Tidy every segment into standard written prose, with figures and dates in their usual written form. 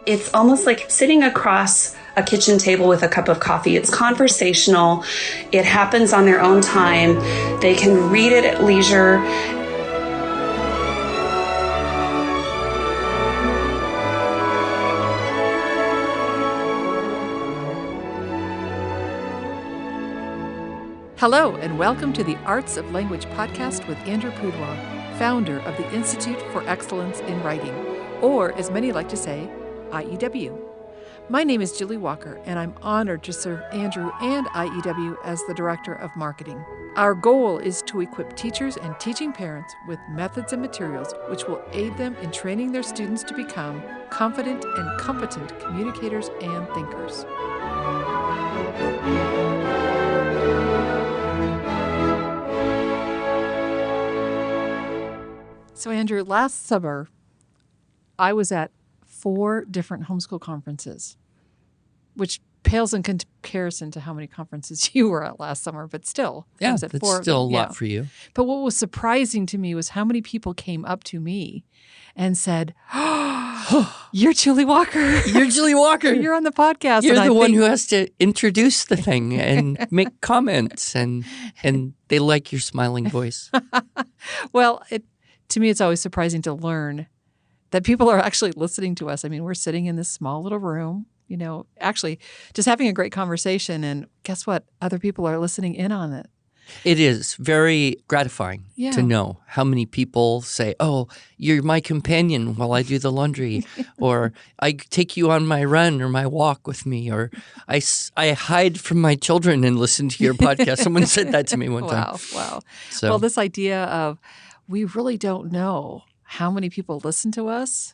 It's almost like sitting across a kitchen table with a cup of coffee. It's conversational. It happens on their own time. They can read it at leisure. Hello, and welcome to the Arts of Language podcast with Andrew Pudewa, founder of the Institute for Excellence in Writing, or as many like to say, IEW. My name is Julie Walker, and I'm honored to serve Andrew and IEW as the Director of Marketing. Our goal is to equip teachers and teaching parents with methods and materials which will aid them in training their students to become confident and competent communicators and thinkers. So, Andrew, last summer, I was at 4 different homeschool conferences, which pales in comparison to how many conferences you were at last summer, but still. Yeah, that's still a lot for you. But what was surprising to me was how many people came up to me and said, oh, you're Julie Walker. You're Julie Walker. You're on the podcast. You're the one who has to introduce the thing and make comments, and they like your smiling voice. Well, to me, it's always surprising to learn that people are actually listening to us. I mean, we're sitting in this small little room, actually just having a great conversation. And guess what? Other people are listening in on it. It is very gratifying to know how many people say, oh, you're my companion while I do the laundry, or I take you on my run or my walk with me, or I hide from my children and listen to your podcast. Someone said that to me one time. Wow. So, well, this idea of we really don't know how many people listen to us,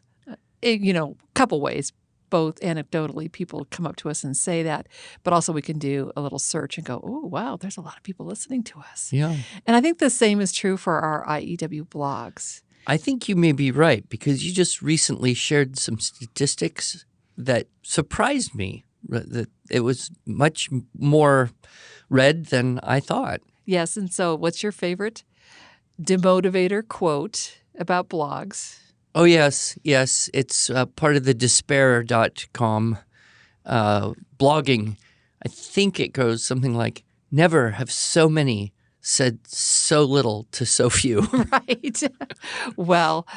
a couple ways. Both anecdotally, people come up to us and say that, but also we can do a little search and go, oh, wow, there's a lot of people listening to us. Yeah. And I think the same is true for our IEW blogs. I think you may be right, because you just recently shared some statistics that surprised me, that it was much more read than I thought. Yes, and so what's your favorite demotivator quote about blogs? Oh, yes. It's part of the despair.com blogging. I think it goes something like, never have so many said so little to so few. Right. Well,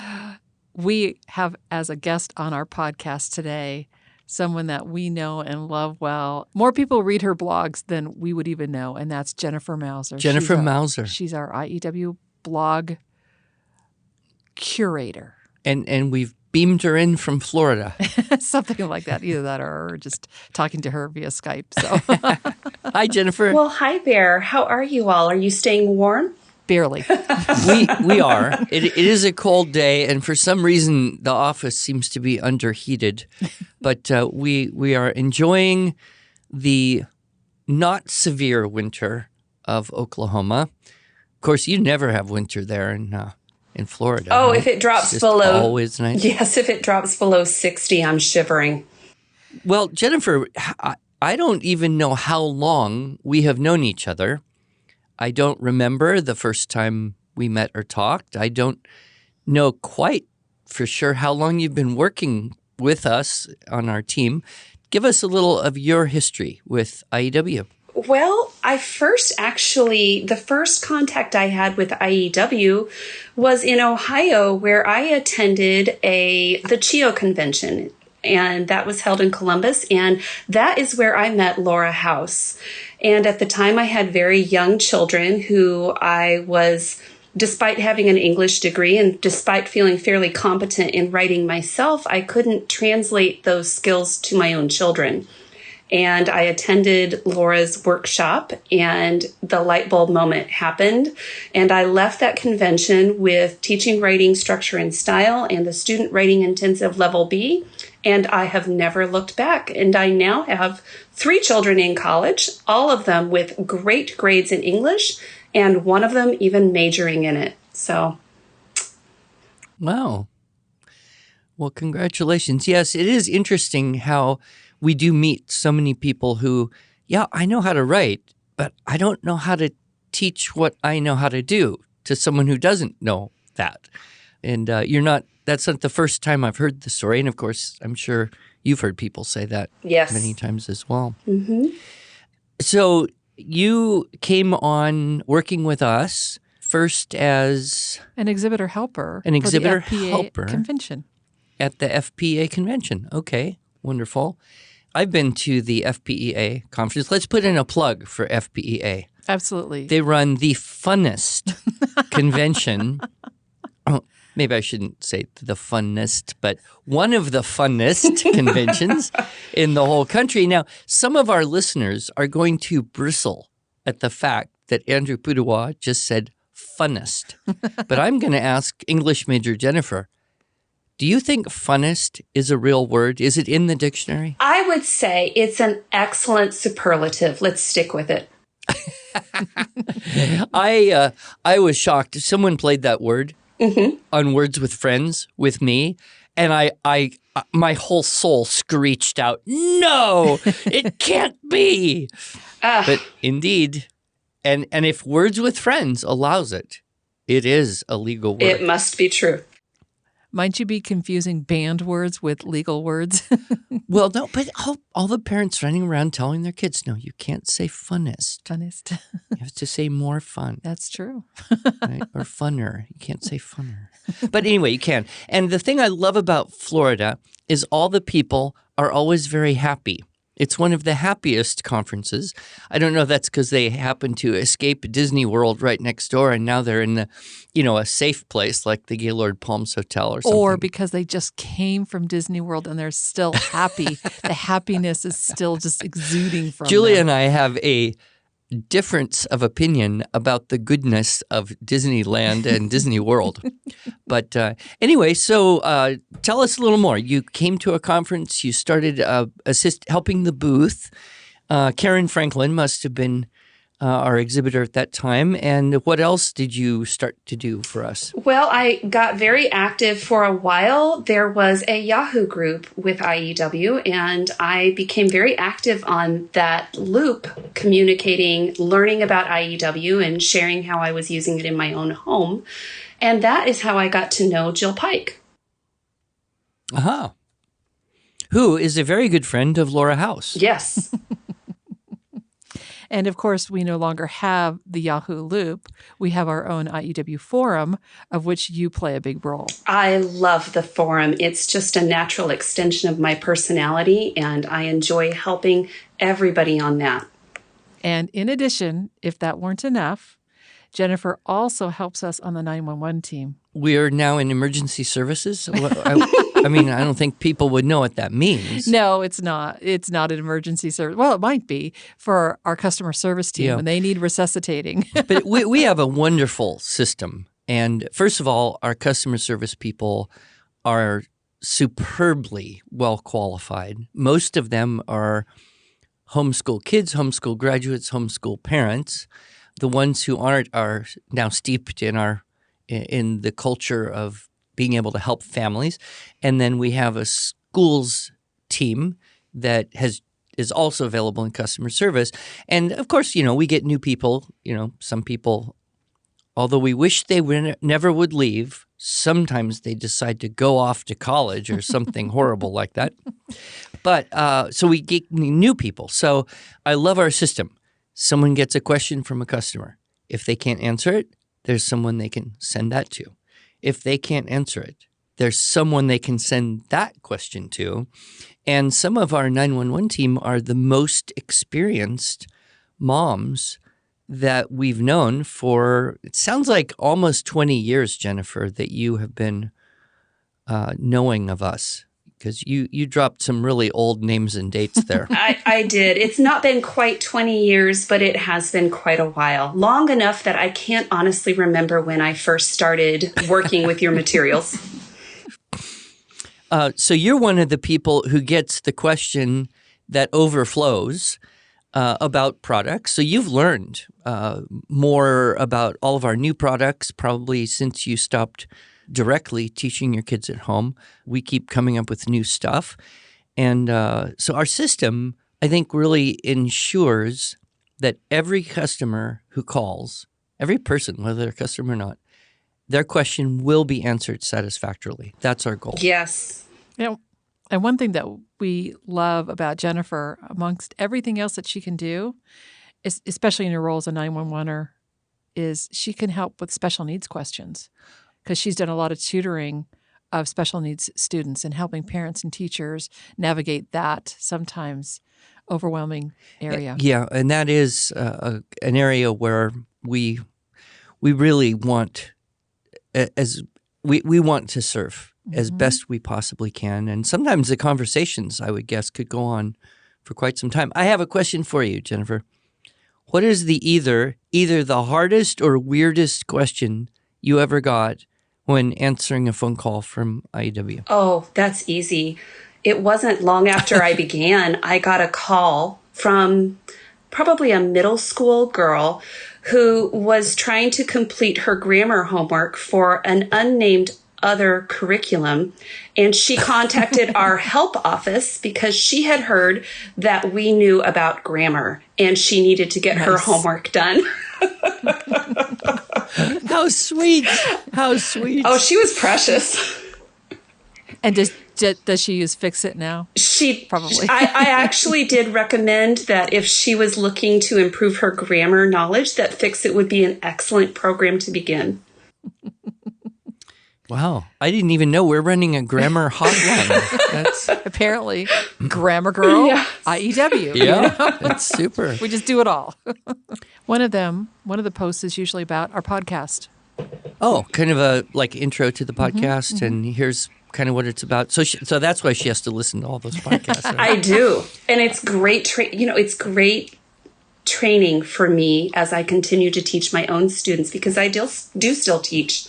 we have as a guest on our podcast today someone that we know and love well. More people read her blogs than we would even know, and that's Jennifer Mauser. Mauser. She's our IEW blog curator. And we've beamed her in from Florida. Something like that. Either that or just talking to her via Skype. So, hi, Jennifer. Well, hi there. How are you all? Are you staying warm? Barely. We are. It is a cold day, and for some reason the office seems to be underheated. But we are enjoying the not severe winter of Oklahoma. Of course, you never have winter there in Florida. Oh, right? if it drops it's below, always nice. Yes, if it drops below 60, I'm shivering. Well, Jennifer, I don't even know how long we have known each other. I don't remember the first time we met or talked. I don't know quite for sure how long you've been working with us on our team. Give us a little of your history with IEW. Well, the first contact I had with IEW was in Ohio, where I attended the CHEO convention, and that was held in Columbus, and that is where I met Laura House. And at the time, I had very young children who I was, despite having an English degree and despite feeling fairly competent in writing myself, I couldn't translate those skills to my own children. And I attended Laura's workshop, and the light bulb moment happened. And I left that convention with teaching writing structure and style and the student writing intensive level B. And I have never looked back. And I now have 3 children in college, all of them with great grades in English, and one of them even majoring in it. So. Wow. Well, congratulations. Yes, it is interesting how we do meet so many people who, I know how to write, but I don't know how to teach what I know how to do to someone who doesn't know that. And that's not the first time I've heard the story. And of course, I'm sure You've heard people say that Yes. many times as well. Mm-hmm. So you came on working with us first as An exhibitor helper. An exhibitor for the FPA helper. convention. at the FPEA convention. Okay, wonderful. I've been to the FPEA conference. Let's put in a plug for FPEA. Absolutely. They run the funnest convention. Oh, maybe I shouldn't say the funnest, but one of the funnest conventions in the whole country. Now, some of our listeners are going to bristle at the fact that Andrew Pudewa just said funnest. But I'm going to ask English major Jennifer, do you think funnest is a real word? Is it in the dictionary? I would say it's an excellent superlative. Let's stick with it. I was shocked. Someone played that word on Words with Friends with me, and I my whole soul screeched out, "No, it can't be!" But indeed, and if Words with Friends allows it, it is a legal word. It must be true. Might you be confusing banned words with legal words? Well, no, but all the parents running around telling their kids, "No, you can't say funnest. Funnest. You have to say more fun." That's true. Right? Or funner. You can't say funner. But anyway, you can. And the thing I love about Florida is all the people are always very happy. It's one of the happiest conferences. I don't know if that's because they happen to escape Disney World right next door and now they're in a safe place like the Gaylord Palms Hotel or something. Or because they just came from Disney World and they're still happy. The happiness is still just exuding from Julia them. and I have a difference of opinion about the goodness of Disneyland and Disney World. But anyway, so tell us a little more. You came to a conference. You started helping the booth. Karen Franklin must have been our exhibitor at that time. And what else did you start to do for us? Well, I got very active for a while. There was a Yahoo group with IEW, and I became very active on that loop, communicating, learning about IEW, and sharing how I was using it in my own home. And that is how I got to know Jill Pike. Aha. Who is a very good friend of Laura House. Yes. And of course, we no longer have the Yahoo Loop. We have our own IEW forum, of which you play a big role. I love the forum. It's just a natural extension of my personality, and I enjoy helping everybody on that. And in addition, if that weren't enough, Jennifer also helps us on the 911 team. We are now in emergency services. I mean, I don't think people would know what that means. No, it's not. It's not an emergency service. Well, it might be for our customer service team when they need resuscitating. But we have a wonderful system. And first of all, our customer service people are superbly well qualified. Most of them are homeschool kids, homeschool graduates, homeschool parents. The ones who aren't are now steeped in the culture of being able to help families. And then we have a schools team that is also available in customer service. And of course, we get new people, some people, although we wish they never would leave, sometimes they decide to go off to college or something horrible like that. But so we get new people. So I love our system. Someone gets a question from a customer. If they can't answer it, there's someone they can send that to. If they can't answer it, there's someone they can send that question to. And some of our 911 team are the most experienced moms that we've known for, it sounds like almost 20 years, Jennifer, that you have been knowing of us. Because you dropped some really old names and dates there. I did. It's not been quite 20 years, but it has been quite a while. Long enough that I can't honestly remember when I first started working with your materials. So you're one of the people who gets the question that overflows about products. So you've learned more about all of our new products probably since you stopped directly teaching your kids at home. We keep coming up with new stuff. And so our system, I think, really ensures that every customer who calls, every person, whether they're a customer or not, their question will be answered satisfactorily. That's our goal. Yes. And one thing that we love about Jennifer, amongst everything else that she can do, is, especially in her role as a 911er, is she can help with special needs questions because she's done a lot of tutoring of special needs students and helping parents and teachers navigate that sometimes overwhelming area. Yeah, and that is an area where we really want we want to serve as best we possibly can, and sometimes the conversations, I would guess, could go on for quite some time. I have a question for you, Jennifer. What is the either the hardest or weirdest question you ever got when answering a phone call from IEW? Oh, that's easy. It wasn't long after I began, I got a call from probably a middle school girl who was trying to complete her grammar homework for an unnamed other curriculum. And she contacted our help office because she had heard that we knew about grammar and she needed to get her homework done. How sweet. How sweet. Oh, she was precious. And does she use Fix-It now? She probably. I actually did recommend that if she was looking to improve her grammar knowledge, that Fix-It would be an excellent program to begin. Wow. I didn't even know we're running a grammar hotline. That's apparently Grammar Girl, yes. IEW. Yeah, that's super. We just do it all. One of the posts is usually about our podcast. Oh, kind of a like intro to the podcast, and here's kind of what it's about. So that's why she has to listen to all those podcasts. Right? I do. And it's great. It's great training for me as I continue to teach my own students because I do still teach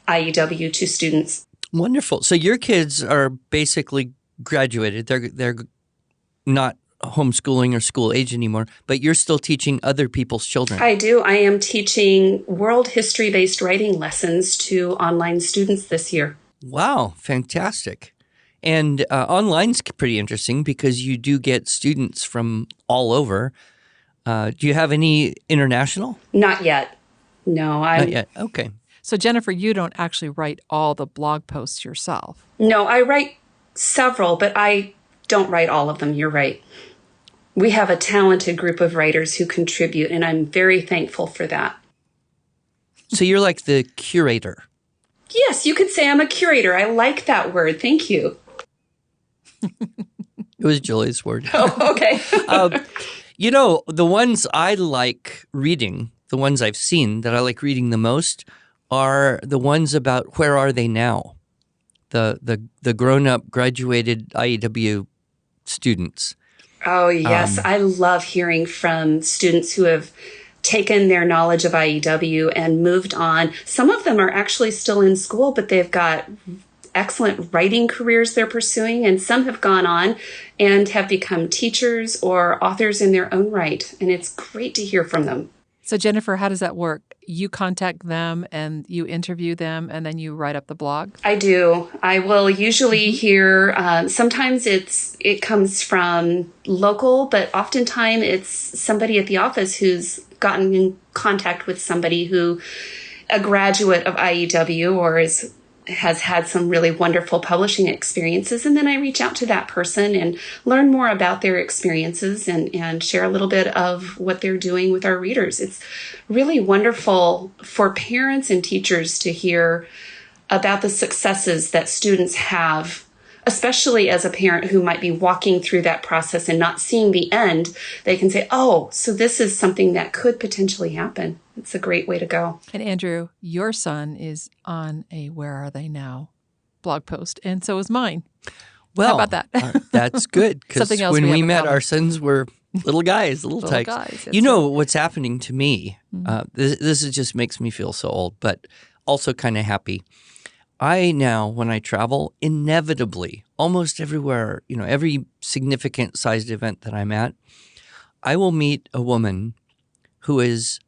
IEW to students. Wonderful. So your kids are basically graduated. They're not homeschooling or school age anymore, but you're still teaching other people's children. I do. I am teaching world history-based writing lessons to online students this year. Wow, fantastic. And online's pretty interesting because you do get students from all over. Do you have any international? Not yet. No. Not yet. Okay. So, Jennifer, you don't actually write all the blog posts yourself. No, I write several, but I don't write all of them. You're right. We have a talented group of writers who contribute, and I'm very thankful for that. So you're like the curator. Yes, you could say I'm a curator. I like that word. Thank you. It was Julie's word. Oh, okay. The ones I like reading, the ones I've seen that I like reading the most are the ones about where are they now? The grown-up graduated IEW students. Oh, yes. I love hearing from students who have taken their knowledge of IEW and moved on. Some of them are actually still in school, but they've got excellent writing careers they're pursuing, and some have gone on and have become teachers or authors in their own right. And it's great to hear from them. So, Jennifer, how does that work? You contact them and you interview them and then you write up the blog? I do. I will usually hear, sometimes it comes from local, but oftentimes it's somebody at the office who's gotten in contact with somebody who, a graduate of IEW or has had some really wonderful publishing experiences. And then I reach out to that person and learn more about their experiences and share a little bit of what they're doing with our readers. It's really wonderful for parents and teachers to hear about the successes that students have, especially as a parent who might be walking through that process and not seeing the end. They can say, oh, so this is something that could potentially happen. It's a great way to go. And Andrew, your son is on a Where Are They Now blog post, and so is mine. Well, how about that? That's good, because when we met, our sons were little guys, little tykes. Guys, you know what's happening to me? This just makes me feel so old, but also kind of happy. I now, when I travel, inevitably, almost everywhere, every significant sized event that I'm at, I will meet a woman who is,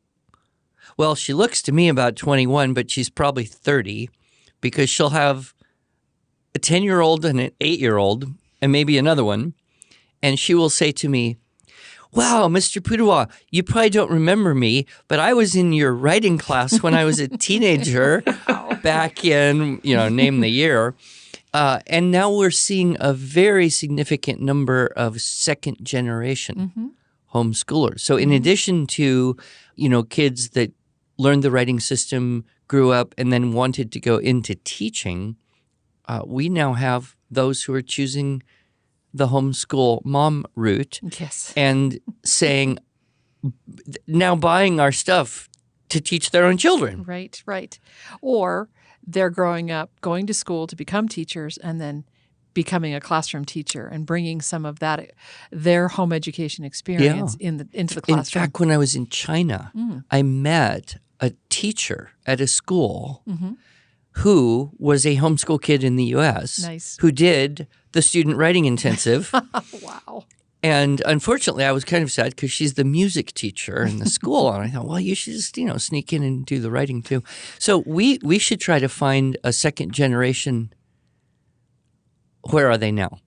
well, she looks to me about 21, but she's probably 30 because she'll have a 10-year-old and an 8-year-old and maybe another one. And she will say to me, wow, Mr. Pudewa, you probably don't remember me, but I was in your writing class when I was a teenager back in, name the year. And now we're seeing a very significant number of second generation homeschoolers. So in addition to, kids that learned the writing system, grew up, and then wanted to go into teaching, we now have those who are choosing the homeschool mom route and saying, now buying our stuff to teach their own children. Right. Or they're growing up, going to school to become teachers, and then becoming a classroom teacher and bringing some of that, their home education experience into the classroom. In fact, when I was in China, I met a teacher at a school who was a homeschool kid in the U.S. who did the student writing intensive. Wow. And unfortunately, I was kind of sad because she's the music teacher in the school. And I thought, well, you should just, sneak in and do the writing too. So we should try to find a second generation. Where are they now?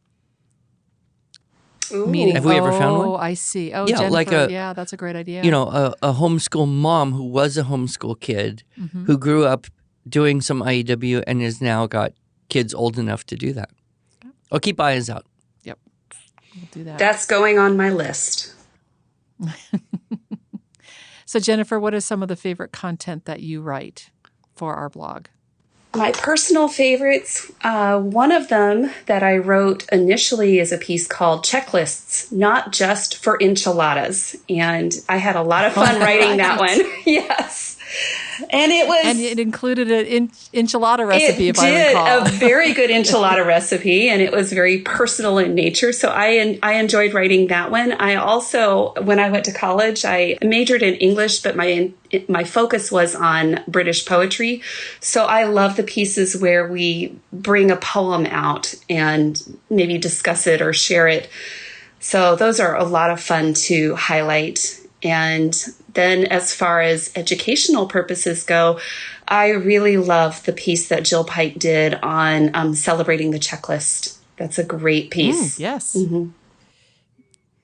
Meaning, have we ever found one? Oh, I see. Oh, yeah, Jennifer, that's a great idea. A homeschool mom who was a homeschool kid who grew up doing some IEW and has now got kids old enough to do that. I'll keep eyes out. Yep. We'll do that. That's going on my list. So, Jennifer, what is some of the favorite content that you write for our blog? My personal favorites, one of them that I wrote initially is a piece called Checklists, Not Just for Enchiladas. And I had a lot of fun writing that one. Yes. And it included an enchilada recipe, if I recall. It did, a very good enchilada recipe, and it was very personal in nature. So I enjoyed writing that one. I also, when I went to college, I majored in English, but my focus was on British poetry. So I love the pieces where we bring a poem out and maybe discuss it or share it. So those are a lot of fun to highlight. And then as far as educational purposes go, I really love the piece that Jill Pike did on celebrating the checklist. That's a great piece. Yes.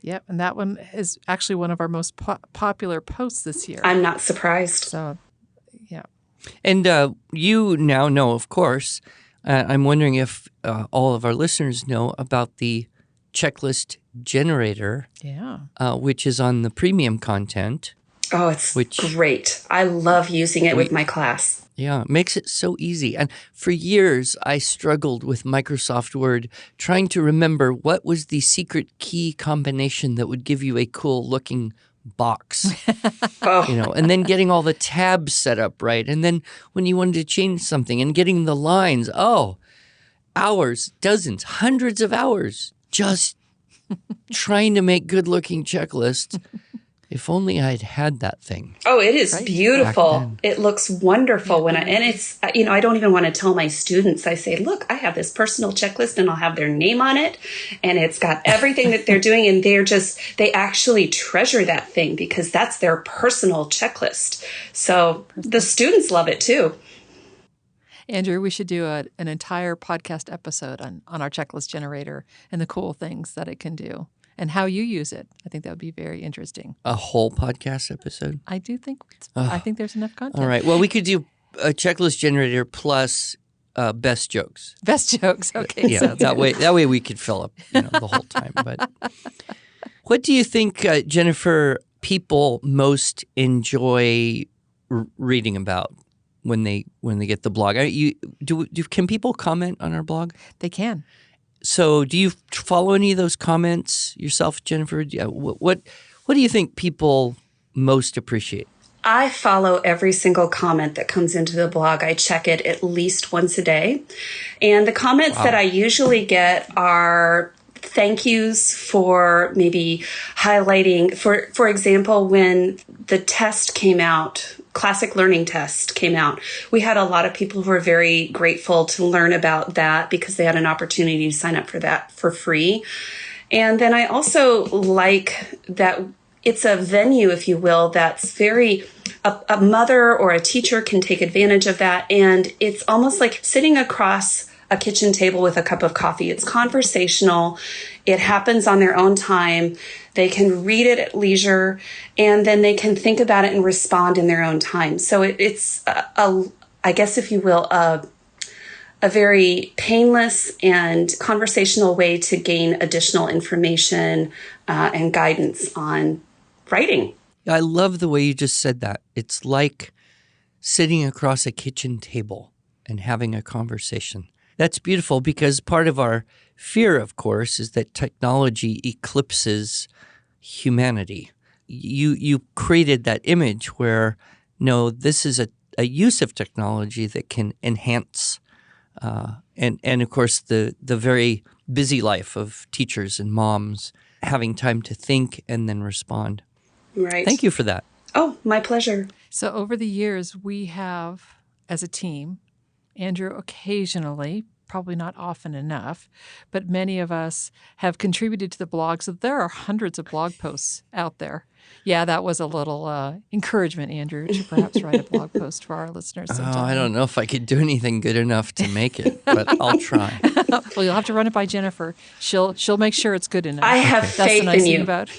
Yep. And that one is actually one of our most popular posts this year. I'm not surprised. So, yeah. And you now know, of course, I'm wondering if all of our listeners know about the checklist generator, which is on the premium content. Oh, it's great. I love using it with my class. Yeah, it makes it so easy. And for years, I struggled with Microsoft Word, trying to remember what was the secret key combination that would give you a cool looking box. And then getting all the tabs set up right. And then when you wanted to change something and getting the lines, hours, dozens, hundreds of hours, just trying to make good looking checklists. If only I'd had that thing. Oh, it is beautiful. It looks wonderful and it's, I don't even want to tell my students. I say, look, I have this personal checklist and I'll have their name on it. And it's got everything that they're doing. And they actually treasure that thing because that's their personal checklist. So the students love it too. Andrew, we should do an entire podcast episode on our checklist generator and the cool things that it can do. And how you use it. I think that would be very interesting. A whole podcast episode? I do think I think there's enough content. All right. Well, we could do a checklist generator plus best jokes. Best jokes. Okay. Yeah. That way we could fill up the whole time. But what do you think, Jennifer, people most enjoy reading about when they get the blog? Can people comment on our blog? They can. So do you follow any of those comments yourself, Jennifer? What do you think people most appreciate? I follow every single comment that comes into the blog. I check it at least once a day. And the comments that I usually get are thank yous for maybe highlighting, for example, when the test came out, Classic Learning Test came out, we had a lot of people who were very grateful to learn about that because they had an opportunity to sign up for that for free. And then I also like that it's a venue, if you will, that's very, a mother or a teacher can take advantage of that. And it's almost like sitting across a kitchen table with a cup of coffee. It's conversational. It happens on their own time. They can read it at leisure, and then they can think about it and respond in their own time. So it's I guess, if you will, a a very painless and conversational way to gain additional information and guidance on writing. I love the way you just said that. It's like sitting across a kitchen table and having a conversation. That's beautiful because part of our fear, of course, is that technology eclipses humanity. You created that image where, no, this is a use of technology that can enhance and of course, the very busy life of teachers and moms having time to think and then respond. Right. Thank you for that. Oh, my pleasure. So over the years, we have, as a team, Andrew occasionally, probably not often enough, but many of us have contributed to the blog. So there are hundreds of blog posts out there. Yeah, that was a little encouragement, Andrew, to perhaps write a blog post for our listeners sometime. Oh, I don't know if I could do anything good enough to make it, but I'll try. Well, you'll have to run it by Jennifer. She'll make sure it's good enough. I have That's faith the nice in thing you. about.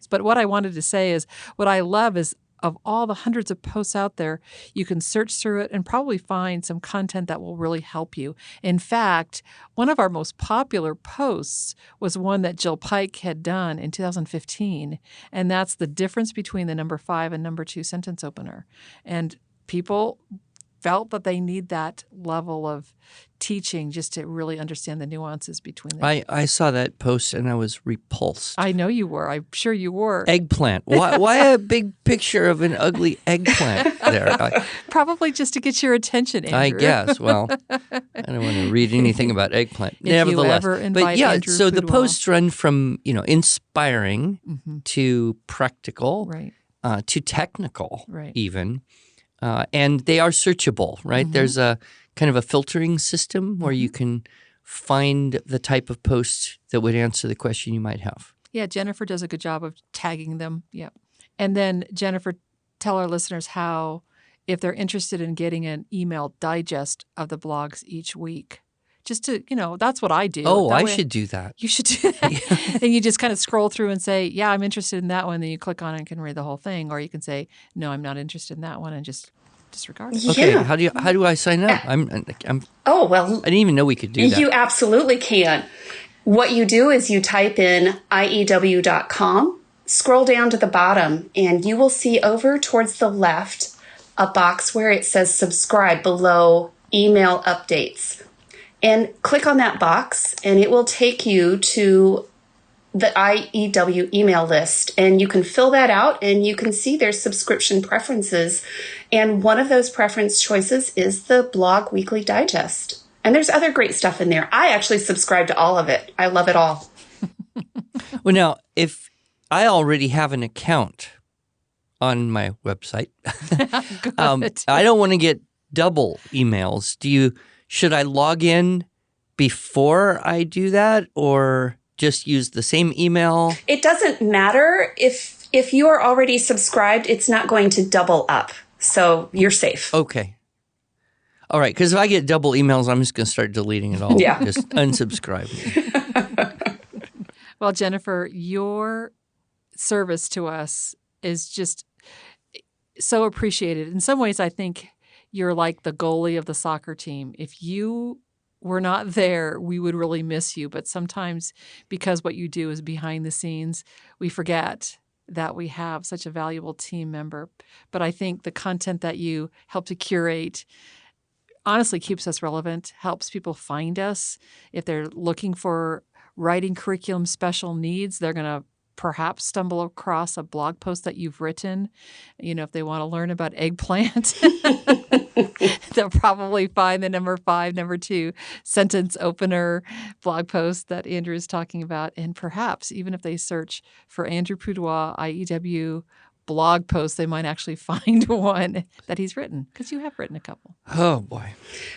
But what I wanted to say is, what I love is, of all the hundreds of posts out there, you can search through it and probably find some content that will really help you. In fact, one of our most popular posts was one that Jill Pike had done in 2015, and that's the difference between the number 5 and number 2 sentence opener. And people felt that they need that level of teaching just to really understand the nuances between them. I saw that post and I was repulsed. I know you were. I'm sure you were. Eggplant. Why a big picture of an ugly eggplant there? Probably just to get your attention, Andrew. I guess. Well, I don't want to read anything about eggplant. If you Nevertheless, ever invite but yeah. Andrew So the Pudewa. posts run from inspiring to practical, Right. To technical, Right. even, and they are searchable. Right. There's a kind of a filtering system where you can find the type of post that would answer the question you might have. Yeah, Jennifer does a good job of tagging them. Yeah. And then, Jennifer, tell our listeners how, if they're interested in getting an email digest of the blogs each week, just to, that's what I do. Oh, That I way- should do that. You should do that. And you just kind of scroll through and say, yeah, I'm interested in that one. Then you click on it and can read the whole thing. Or you can say, no, I'm not interested in that one, and just disregard it. Okay, Yeah. how do I sign up? I'm Oh, well, I didn't even know we could do that. you absolutely can. What you do is you type in IEW.com, scroll down to the bottom, and you will see over towards the left a box where it says subscribe below email updates. And click on that box, and it will take you to the IEW email list, and you can fill that out and you can see their subscription preferences. And one of those preference choices is the Blog Weekly Digest. And there's other great stuff in there. I actually subscribe to all of it. I love it all. Well, now, if I already have an account on my website, I don't want to get double emails. Should I log in before I do that, or just use the same email? It doesn't matter. If you are already subscribed, it's not going to double up. So you're safe. Okay. All right, because if I get double emails, I'm just going to start deleting it all. Yeah. Just unsubscribe. Well, Jennifer, your service to us is just so appreciated. In some ways, I think you're like the goalie of the soccer team. If you were not there, we would really miss you. But sometimes, because what you do is behind the scenes, we forget that we have such a valuable team member. But I think the content that you help to curate honestly keeps us relevant, helps people find us. If they're looking for writing curriculum special needs, they're going to perhaps stumble across a blog post that you've written. If they want to learn about eggplant, they'll probably find the number 5, number 2 sentence opener blog post that Andrew is talking about. And perhaps even if they search for Andrew Pudewa, IEW blog post, they might actually find one that he's written, because you have written a couple. Oh, boy.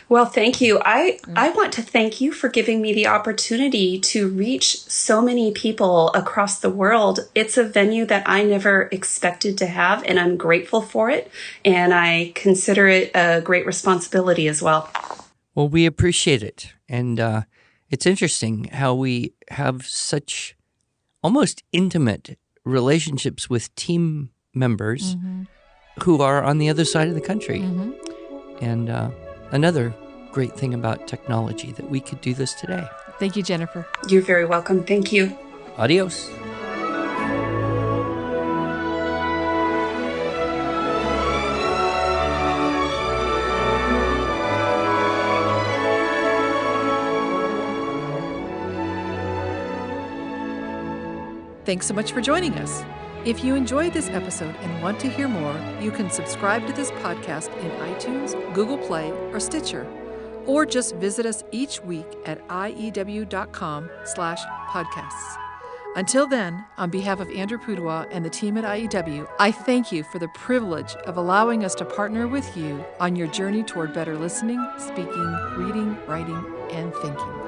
Well, thank you. I want to thank you for giving me the opportunity to reach so many people across the world. It's a venue that I never expected to have, and I'm grateful for it. And I consider it a great responsibility as well. Well, we appreciate it. And it's interesting how we have such almost intimate relationships with team members who are on the other side of the country. And another great thing about technology, that we could do this today. Thank you, Jennifer. You're very welcome. Thank you. Adios. Thanks so much for joining us. If you enjoyed this episode and want to hear more, you can subscribe to this podcast in iTunes, Google Play, or Stitcher, or just visit us each week at iew.com/podcasts. Until then, on behalf of Andrew Pudewa and the team at IEW, I thank you for the privilege of allowing us to partner with you on your journey toward better listening, speaking, reading, writing, and thinking.